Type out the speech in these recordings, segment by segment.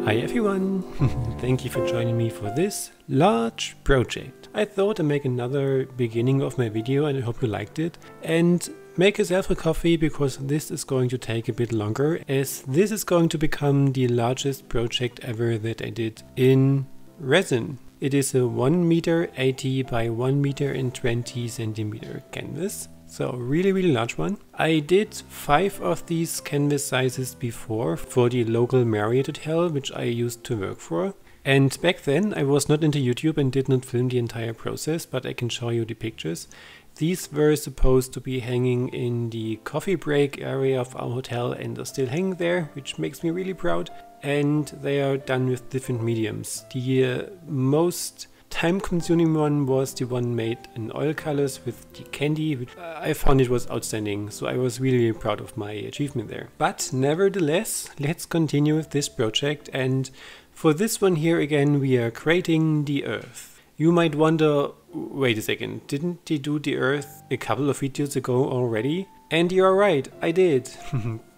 Hi everyone! Thank you for joining me for this large project. I thought I'd make another beginning of my video and I hope you liked it. And make yourself a coffee because this is going to take a bit longer, as this is going to become the largest project ever that I did in resin. It is a 1 meter 80 by 1 meter and 20 centimeter canvas. So really large one. I did 5 of these canvas sizes before for the local Marriott hotel, which I used to work for. And back then I was not into YouTube and did not film the entire process, but I can show you the pictures. These were supposed to be hanging in the coffee break area of our hotel and are still hanging there, which makes me really proud. And they are done with different mediums. The most time-consuming one was the one made in oil colors with the candy, which I found it was outstanding, so I was really proud of my achievement there. But nevertheless, let's continue with this project, and for this one here again we are creating the earth. You might wonder, wait a second, didn't they do the earth a couple of videos ago already? And you're right, I did.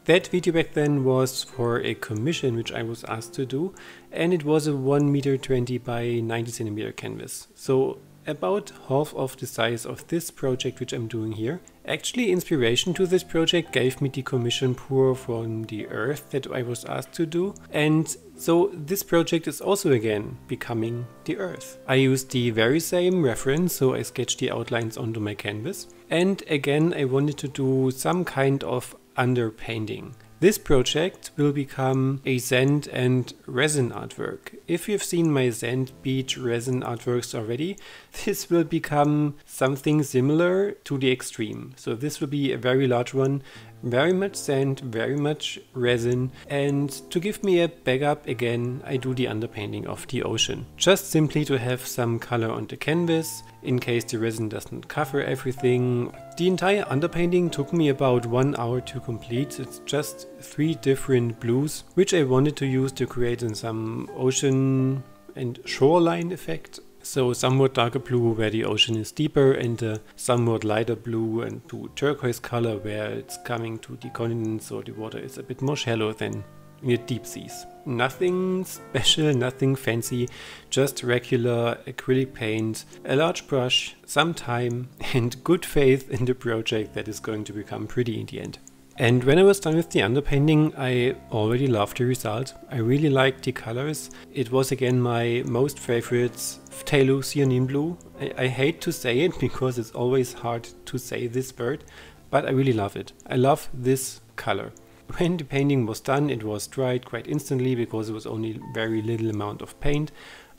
That video back then was for a commission which I was asked to do, and it was a 1 meter 20 by 90 centimeter canvas. So about half of the size of this project which I'm doing here. Actually, inspiration to this project gave me the commission pour from the earth that I was asked to do, and so this project is also again becoming the earth. I used the very same reference, so I sketched the outlines onto my canvas, and again I wanted to do some kind of underpainting. This project will become a sand and resin artwork. If you've seen my sand beach resin artworks already, this will become something similar to the extreme. So this will be a very large one, very much sand, very much resin, and to give me a backup again, I do the underpainting of the ocean. Just simply to have some color on the canvas, in case the resin doesn't cover everything. The entire underpainting took me about 1 hour to complete. It's just 3 different blues, which I wanted to use to create some ocean and shoreline effect. So somewhat darker blue where the ocean is deeper, and a somewhat lighter blue and to turquoise color where it's coming to the continent, so the water is a bit more shallow than in the deep seas. Nothing special, nothing fancy, just regular acrylic paint, a large brush, some time and good faith in the project that is going to become pretty in the end. And when I was done with the underpainting, I already loved the result. I really liked the colors. It was again my most favorite phthalo cyanine blue. I hate to say it because it's always hard to say this word, but I really love it. I love this color. When the painting was done, it was dried quite instantly because it was only very little amount of paint.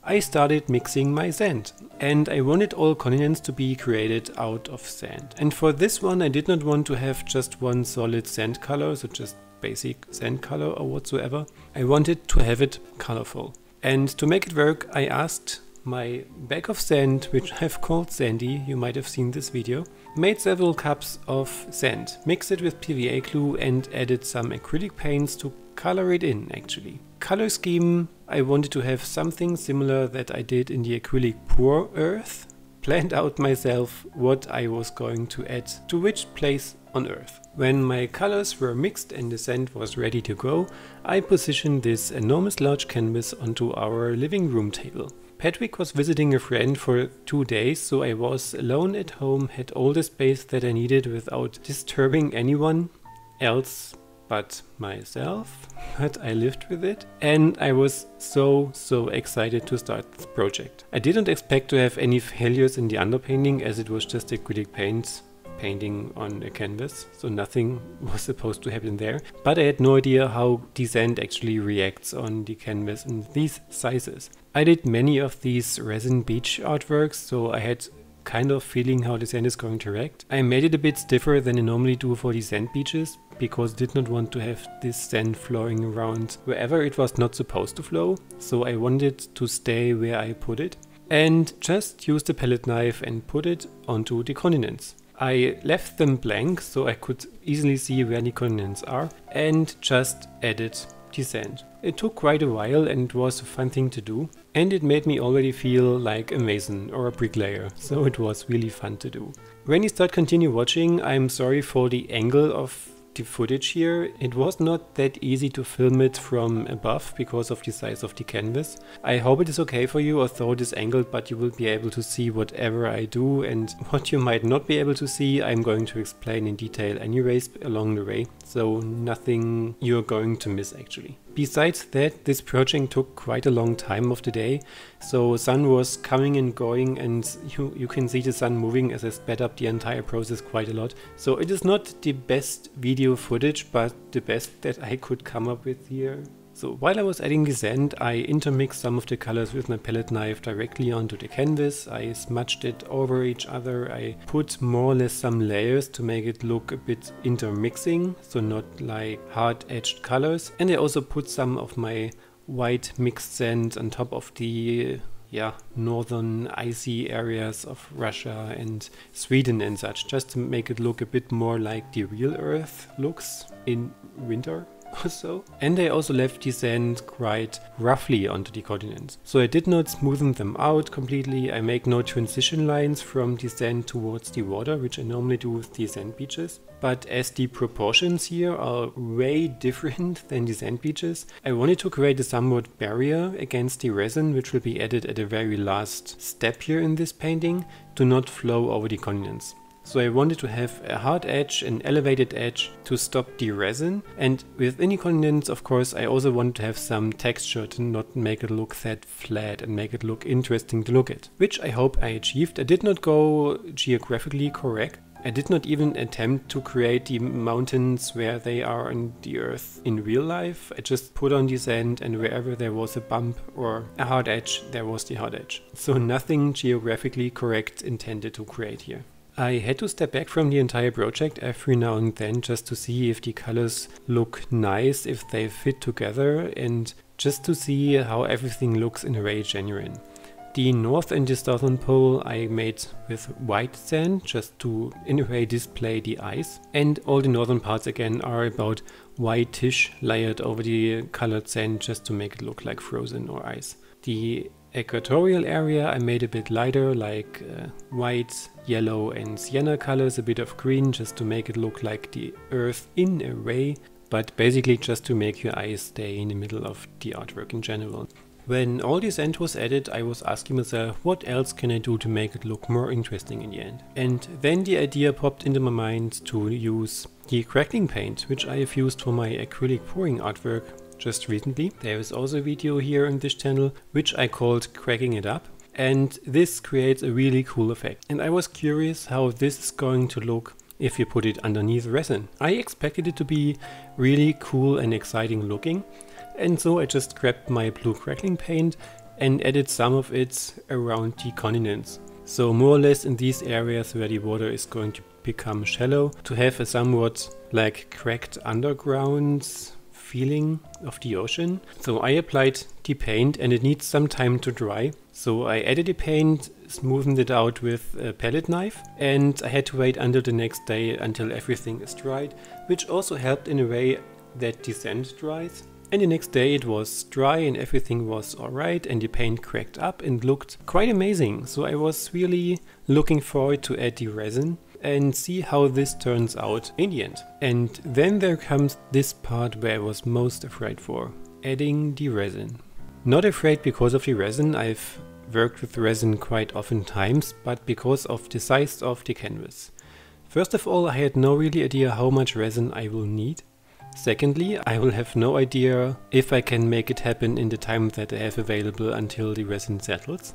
I started mixing my sand, and I wanted all continents to be created out of sand. And for this one I did not want to have just one solid sand color, so just basic sand color or whatsoever. I wanted to have it colorful. And to make it work, I asked my bag of sand, which I've called Sandy, you might have seen this video, made several cups of sand, mixed it with PVA glue and added some acrylic paints to color it in actually. Color scheme, I wanted to have something similar that I did in the acrylic pour earth. Planned out myself what I was going to add to which place on earth. When my colors were mixed and the sand was ready to go, I positioned this enormous large canvas onto our living room table. Patrick was visiting a friend for 2 days, so I was alone at home, had all the space that I needed without disturbing anyone else but myself, but I lived with it, and I was so excited to start this project. I didn't expect to have any failures in the underpainting, as it was just acrylic paints painting on a canvas, so nothing was supposed to happen there, but I had no idea how the sand actually reacts on the canvas in these sizes. I did many of these resin beach artworks, so I had kind of feeling how the sand is going to react. I made it a bit stiffer than I normally do for the sand beaches, because I did not want to have this sand flowing around wherever it was not supposed to flow, so I wanted to stay where I put it, and just used a palette knife and put it onto the continents. I left them blank so I could easily see where the continents are, and just added the sand. It took quite a while and it was a fun thing to do, and it made me already feel like a mason or a bricklayer, so it was really fun to do. When you continue watching, I'm sorry for the angle of the footage here, it was not that easy to film it from above because of the size of the canvas. I hope it is okay for you, although it is angled, but you will be able to see whatever I do, and what you might not be able to see I'm going to explain in detail anyways along the way, so nothing you're going to miss actually. Besides that, this project took quite a long time of the day, so sun was coming and going, and you can see the sun moving as I sped up the entire process quite a lot. So it is not the best video footage, but the best that I could come up with here. So while I was adding the sand, I intermixed some of the colors with my palette knife directly onto the canvas. I smudged it over each other. I put more or less some layers to make it look a bit intermixing, so not like hard edged colors. And I also put some of my white mixed sand on top of the northern icy areas of Russia and Sweden and such, just to make it look a bit more like the real Earth looks in winter or so. And I also left the sand quite roughly onto the continents. So I did not smoothen them out completely. I make no transition lines from the sand towards the water, which I normally do with the sand beaches. But as the proportions here are way different than the sand beaches, I wanted to create a somewhat barrier against the resin, which will be added at the very last step here in this painting, to not flow over the continents. So I wanted to have a hard edge, an elevated edge to stop the resin, and within the continents, of course, I also wanted to have some texture to not make it look that flat and make it look interesting to look at, which I hope I achieved. I did not go geographically correct. I did not even attempt to create the mountains where they are on the earth in real life. I just put on the sand, and wherever there was a bump or a hard edge, there was the hard edge. So nothing geographically correct intended to create here. I had to step back from the entire project every now and then just to see if the colors look nice, if they fit together, and just to see how everything looks in a way genuine. The north and the southern pole I made with white sand just to in a way display the ice, and all the northern parts again are about whitish layered over the colored sand just to make it look like frozen or ice. The equatorial area I made a bit lighter, like white, yellow and sienna colors, a bit of green just to make it look like the earth in a way, but basically just to make your eyes stay in the middle of the artwork in general. When all this sand was added, I was asking myself, what else can I do to make it look more interesting in the end? And then the idea popped into my mind to use the crackling paint, which I have used for my acrylic pouring artwork just recently. There is also a video here on this channel which I called Cracking It Up, and this creates a really cool effect. And I was curious how this is going to look if you put it underneath resin. I expected it to be really cool and exciting looking, and so I just grabbed my blue crackling paint and added some of it around the continents. So more or less in these areas where the water is going to become shallow, to have a somewhat like cracked underground feeling of the ocean. So I applied the paint, and it needs some time to dry. So I added the paint, smoothened it out with a palette knife, and I had to wait until the next day until everything is dried, which also helped in a way that the sand dries. And the next day it was dry and everything was alright, and the paint cracked up and looked quite amazing. So I was really looking forward to add the resin and see how this turns out in the end. And then there comes this part where I was most afraid for, adding the resin. Not afraid because of the resin, I've worked with resin quite often times, but because of the size of the canvas. First of all, I had no really idea how much resin I will need. Secondly, I will have no idea if I can make it happen in the time that I have available until the resin settles.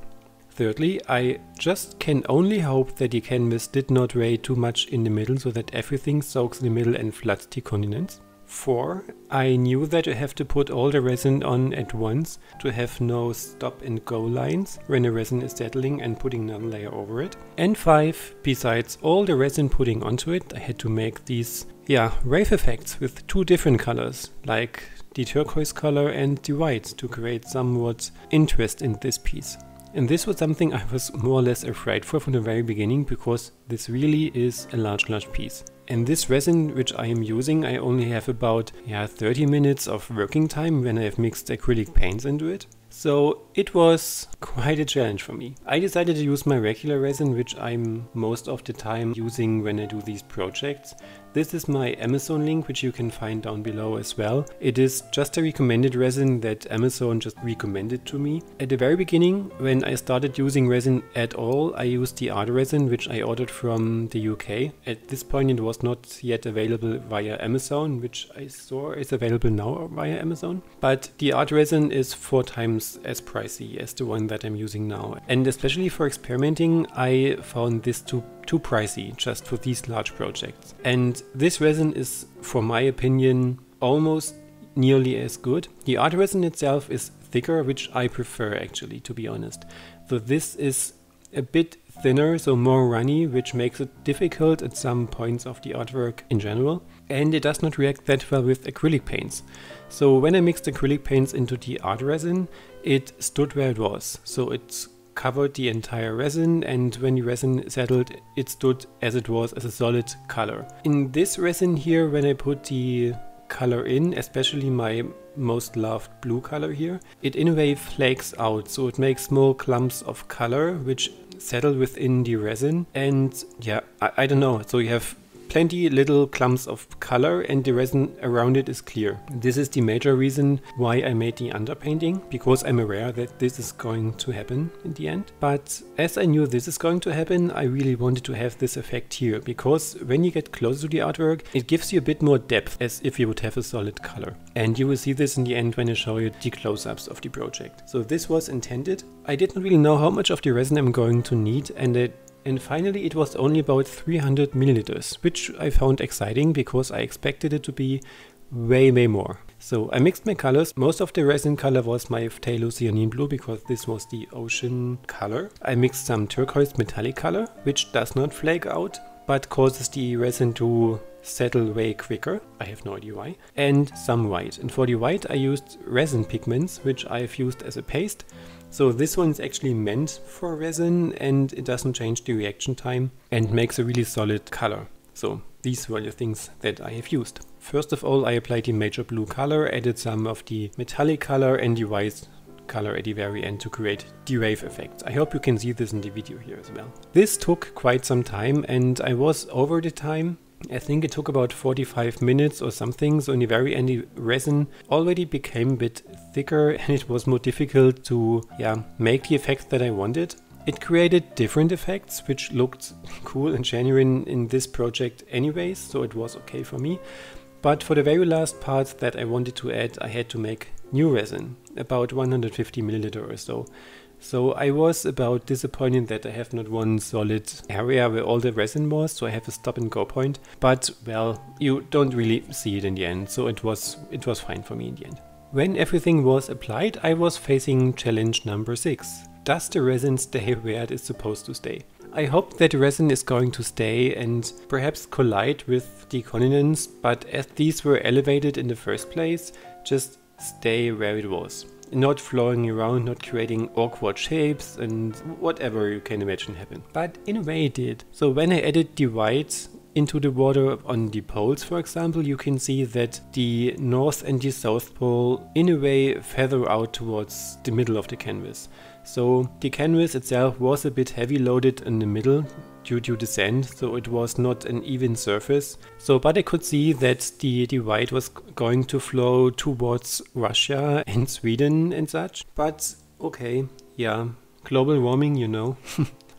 Thirdly, I just can only hope that the canvas did not weigh too much in the middle so that everything soaks in the middle and floods the continents. 4. I knew that I have to put all the resin on at once to have no stop and go lines when the resin is settling and putting another layer over it. And 5. Besides all the resin putting onto it, I had to make these wave effects with 2 different colors, like the turquoise color and the white, to create somewhat interest in this piece. And this was something I was more or less afraid for from the very beginning, because this really is a large piece. And this resin which I am using, I only have about 30 minutes of working time when I have mixed acrylic paints into it. So it was quite a challenge for me. I decided to use my regular resin, which I'm most of the time using when I do these projects. This is my Amazon link, which you can find down below as well. It is just a recommended resin that Amazon just recommended to me. At the very beginning, when I started using resin at all, I used the art resin, which I ordered from the UK. At this point it was not yet available via Amazon, which I saw is available now via Amazon. But the art resin is 4 times as pricey as the one that I'm using now. And especially for experimenting, I found this too pricey just for these large projects. And this resin is, for my opinion, almost nearly as good. The art resin itself is thicker, which I prefer actually, to be honest. So this is a bit thinner, so more runny, which makes it difficult at some points of the artwork in general. And it does not react that well with acrylic paints. So when I mixed acrylic paints into the art resin, it stood where it was. So it's covered the entire resin, and when the resin settled, it stood as it was, as a solid color. In this resin here, when I put the color in, especially my most loved blue color here, it in a way flakes out, so it makes small clumps of color which settle within the resin. And yeah, I don't know, so you have plenty little clumps of color and the resin around it is clear. This is the major reason why I made the underpainting, because I'm aware that this is going to happen in the end. But as I knew this is going to happen, I really wanted to have this effect here, because when you get closer to the artwork, it gives you a bit more depth, as if you would have a solid color. And you will see this in the end when I show you the close-ups of the project. So this was intended. I didn't really know how much of the resin I'm going to need, and finally it was only about 300 milliliters, which I found exciting because I expected it to be way more. So I mixed my colors. Most of the resin color was my phthalo-cyanine blue, because this was the ocean color. I mixed some turquoise metallic color, which does not flake out, but causes the resin to settle way quicker. I have no idea why. And some white. And for the white I used resin pigments, which I've used as a paste. So this one is actually meant for resin, and it doesn't change the reaction time and makes a really solid color. So these were the things that I have used. First of all, I applied the major blue color, added some of the metallic color and the white color at the very end to create the wave effect. I hope you can see this in the video here as well. This took quite some time, and I was over the time. I think it took about 45 minutes or something, so in the very end the resin already became a bit thicker and it was more difficult to make the effect that I wanted. It created different effects which looked cool and genuine in this project anyways, so it was okay for me. But for the very last part that I wanted to add, I had to make new resin, about 150 milliliter or so. So I was about disappointed that I have not one solid area where all the resin was, so I have a stop and go point. But well, you don't really see it in the end, so it was fine for me in the end. When everything was applied, I was facing challenge number 6. Does the resin stay where it is supposed to stay? I hope that the resin is going to stay and perhaps collide with the continents, but as these were elevated in the first place, just stay where it was. Not flowing around, not creating awkward shapes and whatever you can imagine happen. But in a way it did. So when I added the white into the water on the poles, for example, you can see that the north and the south pole in a way feather out towards the middle of the canvas. So the canvas itself was a bit heavy loaded in the middle due to the sand, so it was not an even surface. But I could see that the white was going to flow towards Russia and Sweden and such. But okay, yeah, global warming, you know.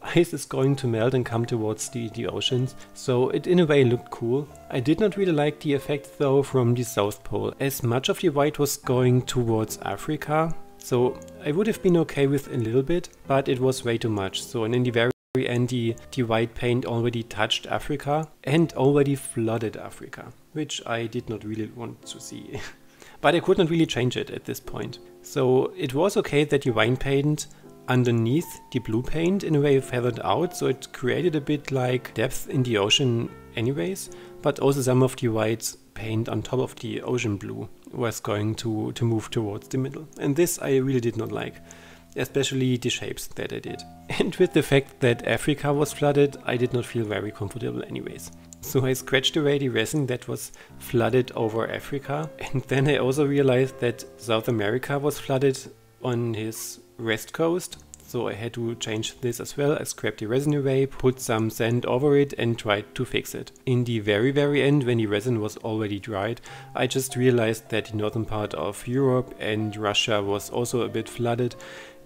Ice is going to melt and come towards the oceans, so it in a way looked cool. I did not really like the effect though from the South Pole, as much of the white was going towards Africa. So I would have been okay with a little bit, but it was way too much. So and in the very end the white paint already touched Africa and already flooded Africa, which I did not really want to see. But I could not really change it at this point. So it was okay that the white paint underneath the blue paint in a way feathered out, so it created a bit like depth in the ocean anyways, but also some of the white paint on top of the ocean blue was going to move towards the middle. And this I really did not like, especially the shapes that I did. And with the fact that Africa was flooded, I did not feel very comfortable anyways. So I scratched away the resin that was flooded over Africa, and then I also realized that South America was flooded on his west coast. so I had to change this as well. I scraped the resin away, put some sand over it and tried to fix it. In the very end, when the resin was already dried, I just realized that the northern part of Europe and Russia was also a bit flooded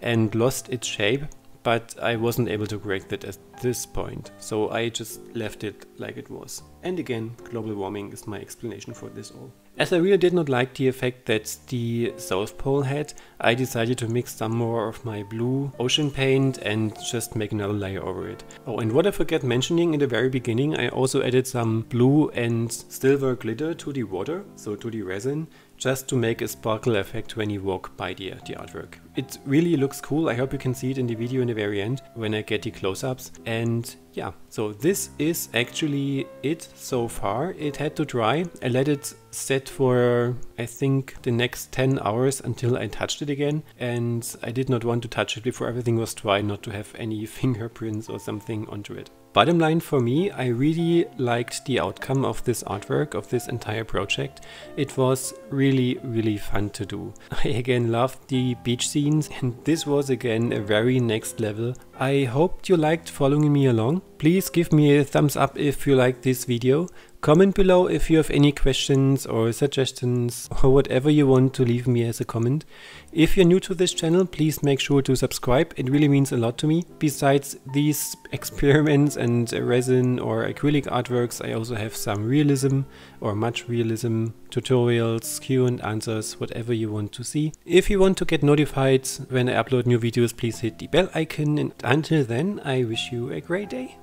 and lost its shape, but I wasn't able to correct it at this point, so I just left it like it was. And again, global warming is my explanation for this all. As I really did not like the effect that the South Pole had, I decided to mix some more of my blue ocean paint and just make another layer over it. Oh, and what I forgot mentioning in the very beginning, I also added some blue and silver glitter to the water, so to the resin, just to make a sparkle effect when you walk by the artwork. It really looks cool. I hope you can see it in the video in the very end when I get the close-ups. And yeah, so this is actually it so far. It had to dry. I let it set for I think the next 10 hours until I touched it again, and I did not want to touch it before everything was dry, not to have any fingerprints or something onto it. Bottom line for me, I really liked the outcome of this artwork, of this entire project. It was really fun to do. I again loved the beach scenes, and this was again a very next level. I hoped you liked following me along. Please give me a thumbs up if you liked this video. Comment below if you have any questions or suggestions or whatever you want to leave me as a comment. If you're new to this channel, please make sure to subscribe. It really means a lot to me. Besides these experiments and resin or acrylic artworks, I also have some realism or much realism tutorials, Q&Answers, whatever you want to see. If you want to get notified when I upload new videos, please hit the bell icon, and until then I wish you a great day.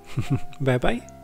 Bye bye.